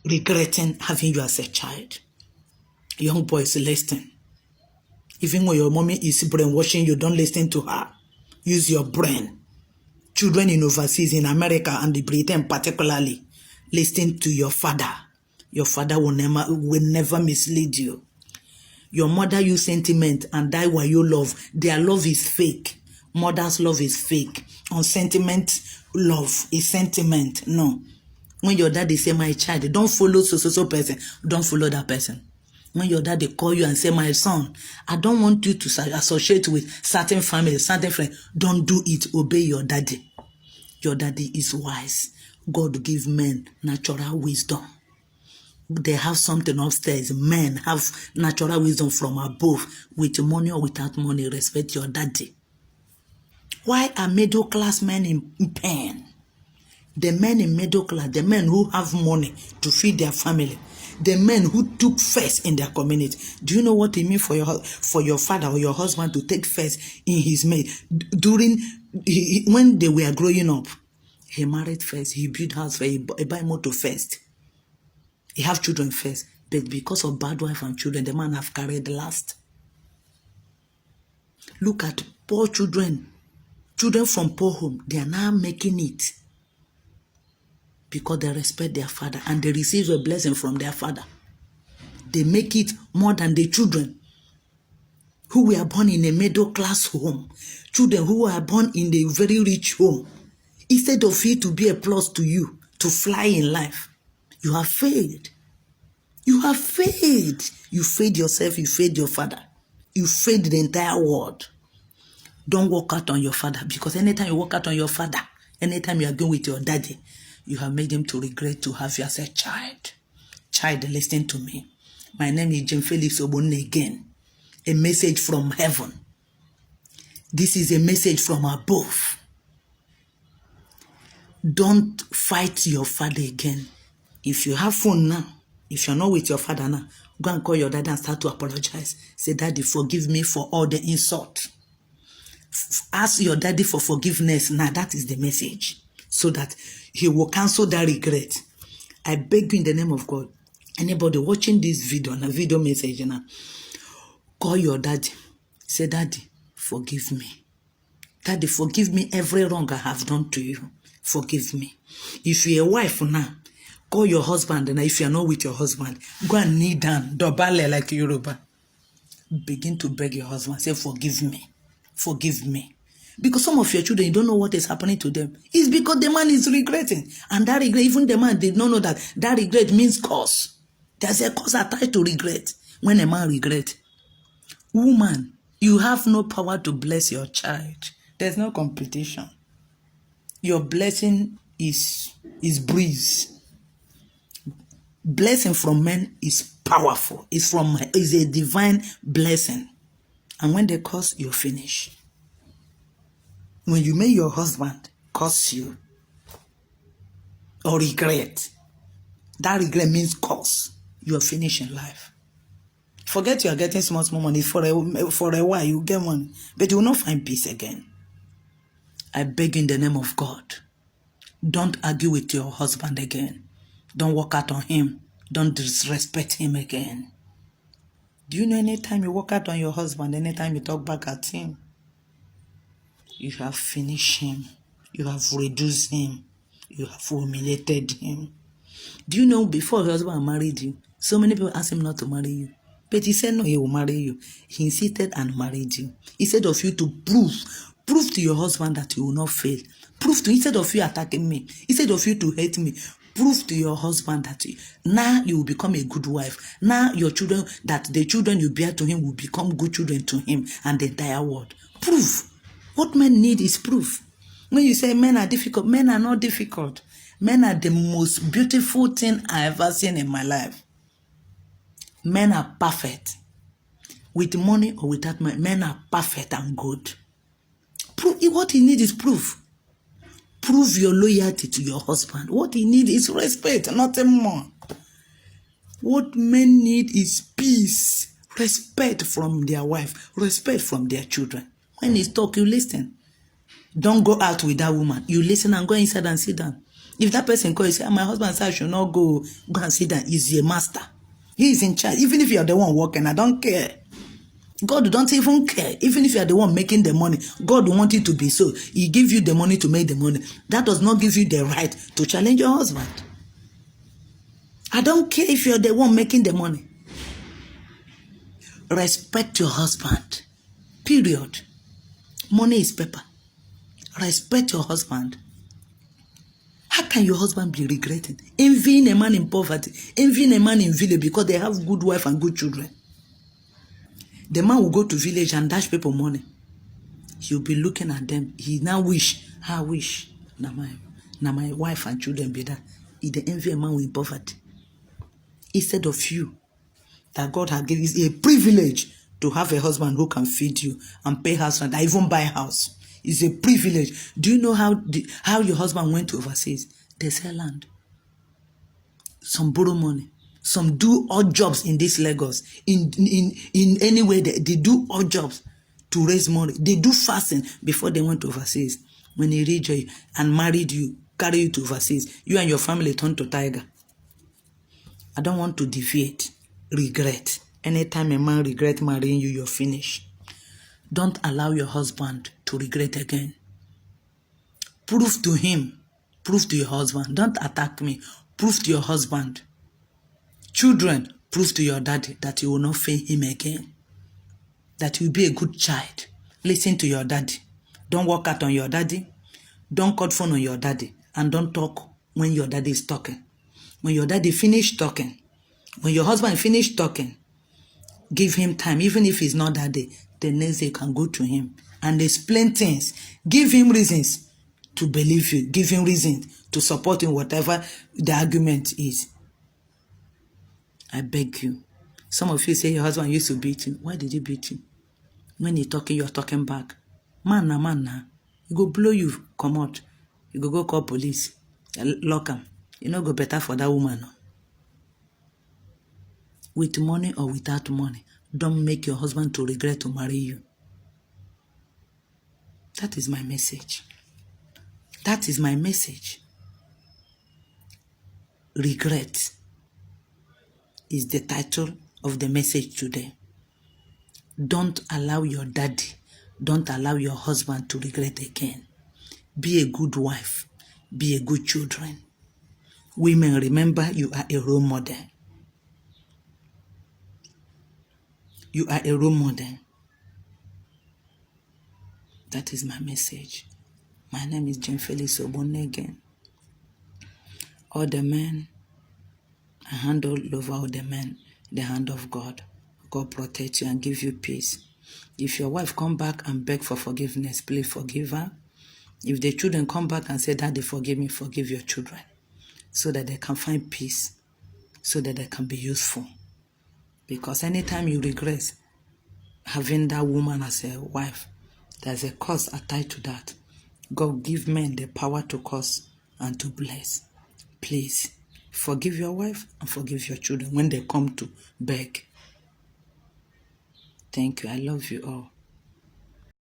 regretting having you as a child. Young boys, listen. Even when your mommy is brainwashing you, don't listen to her. Use your brain. Children in overseas, in America and Britain particularly, listen to your father. Your father will never mislead you. Your mother use sentiment and die while you love. Their love is fake. Mother's love is fake. On sentiment, love is sentiment. No. When your daddy say, my child, don't follow so person. Don't follow that person. When your daddy call you and say, my son, I don't want you to associate with certain family, certain friends. Don't do it. Obey your daddy. Your daddy is wise. God give men natural wisdom. They have something upstairs. Men have natural wisdom from above. With money or without money, respect your daddy. Why are middle class men in pain? The men in middle class, the men who have money to feed their family, the men who took first in their community. Do you know what it means for your father or your husband to take first in his mate? When they were growing up, he married first, he built house first, he buy motor first. He have children first, but because of bad wife and children, the man have carried the last. Look at poor children from poor home. They are now making it because they respect their father and they receive a blessing from their father. They make it more than the children who were born in a middle class home, children who were born in a very rich home. Instead of it to be a plus to you, to fly in life, you have failed. You have failed. You failed yourself. You failed your father. You failed the entire world. Don't walk out on your father, because anytime you walk out on your father, anytime you are going with your daddy, you have made him to regret to have you as a child. Child, listen to me. My name is Jim Felix Obonne again. A message from heaven. This is a message from above. Don't fight your father again. If you have phone now, if you're not with your father now, go and call your dad and start to apologize. Say, Daddy, forgive me for all the insult. Ask your daddy for forgiveness. Now, that is the message. So that he will cancel that regret. I beg you in the name of God. Anybody watching this video, and a video message now, call your daddy. Say, Daddy, forgive me. Daddy, forgive me every wrong I have done to you. Forgive me. If you're a wife now, call your husband, and if you're not with your husband, go and kneel down, dobale like Yoruba. Begin to beg your husband, say, forgive me. Forgive me. Because some of your children, you don't know what is happening to them. It's because the man is regretting. And that regret, even the man did not know that regret means cause. There's a cause attached to regret when a man regrets. Woman, you have no power to bless your child. There's no competition. Your blessing is breeze. Blessing from men is powerful. It's a divine blessing. And when they curse, you're finished. When you make your husband curse you or regret, that regret means curse. You're finished in life. Forget you are getting small money for a while. You get money, but you will not find peace again. I beg in the name of God, don't argue with your husband again. Don't walk out on him. Don't disrespect him again. Do you know anytime you walk out on your husband, anytime you talk back at him, you have finished him. You have reduced him. You have humiliated him. Do you know before your husband married you, so many people asked him not to marry you. But he said no, he will marry you. He insisted and married you. Instead of you to prove to your husband that you will not fail. Instead of you attacking me, instead of you to hate me, prove to your husband that now you will become a good wife. Now your children, that the children you bear to him will become good children to him and the entire world. Proof. What men need is proof. When you say men are difficult, men are not difficult. Men are the most beautiful thing I ever seen in my life. Men are perfect. With money or without money, men are perfect and good. What he needs is proof. Prove your loyalty to your husband. What he needs is respect, nothing more. What men need is peace, respect from their wife, respect from their children. When he's talking, you listen. Don't go out with that woman. You listen and go inside and sit down. If that person calls, say, my husband said I should not go and sit down. He's a master. He is in charge. Even if you're the one working, I don't care. God don't even care. Even if you're the one making the money, God wants it to be so. He gives you the money to make the money. That does not give you the right to challenge your husband. I don't care if you're the one making the money. Respect your husband. Period. Money is paper. Respect your husband. How can your husband be regretting? Envying a man in poverty, envying a man in village because they have good wife and good children. The man will go to village and dash people money. He'll be looking at them. He now wish, I wish. Now my wife and children be that. He the envy a man in poverty. Instead of you, that God has given you a privilege to have a husband who can feed you and pay house rent, and even buy a house. It's a privilege. Do you know how your husband went to overseas? They sell land. Some borrow money. Some do odd jobs in this Lagos. In any way, they do odd jobs to raise money. They do fasting before they went to overseas. When he reached you and married you, carry you to overseas, you and your family turn to tiger. I don't want to deviate. Regret. Anytime a man regrets marrying you, you're finished. Don't allow your husband to regret again. Prove to him. Prove to your husband. Don't attack me. Prove to your husband. Children, prove to your daddy that you will not fail him again. That you will be a good child. Listen to your daddy. Don't walk out on your daddy. Don't cut phone on your daddy. And don't talk when your daddy is talking. When your daddy finish talking, when your husband finish talking, give him time. Even if it's not that day, the next day you can go to him and explain things. Give him reasons to believe you. Give him reasons to support him, whatever the argument is. I beg you. Some of you say your husband used to beat you. Why did he beat you? When he's talking, you're talking back. Man na. He go blow you, come out. You go call police. Lock him. You know, go better for that woman. No? With money or without money, don't make your husband to regret to marry you. That is my message. That is my message. Regret is the title of the message today. Don't allow your daddy, don't allow your husband to regret again. Be a good wife. Be a good children. Women, remember you are a role model. You are a role model. That is my message. My name is Jane Felix Obonne again. All the men, I hand all over all the men, the hand of God. God protect you and give you peace. If your wife come back and beg for forgiveness, please forgive her. If the children come back and say, Daddy, forgive me, forgive your children. So that they can find peace. So that they can be useful. Because anytime you regret having that woman as a wife, there's a cost attached to that. God give men the power to curse and to bless. Please, forgive your wife and forgive your children when they come to beg. Thank you. I love you all.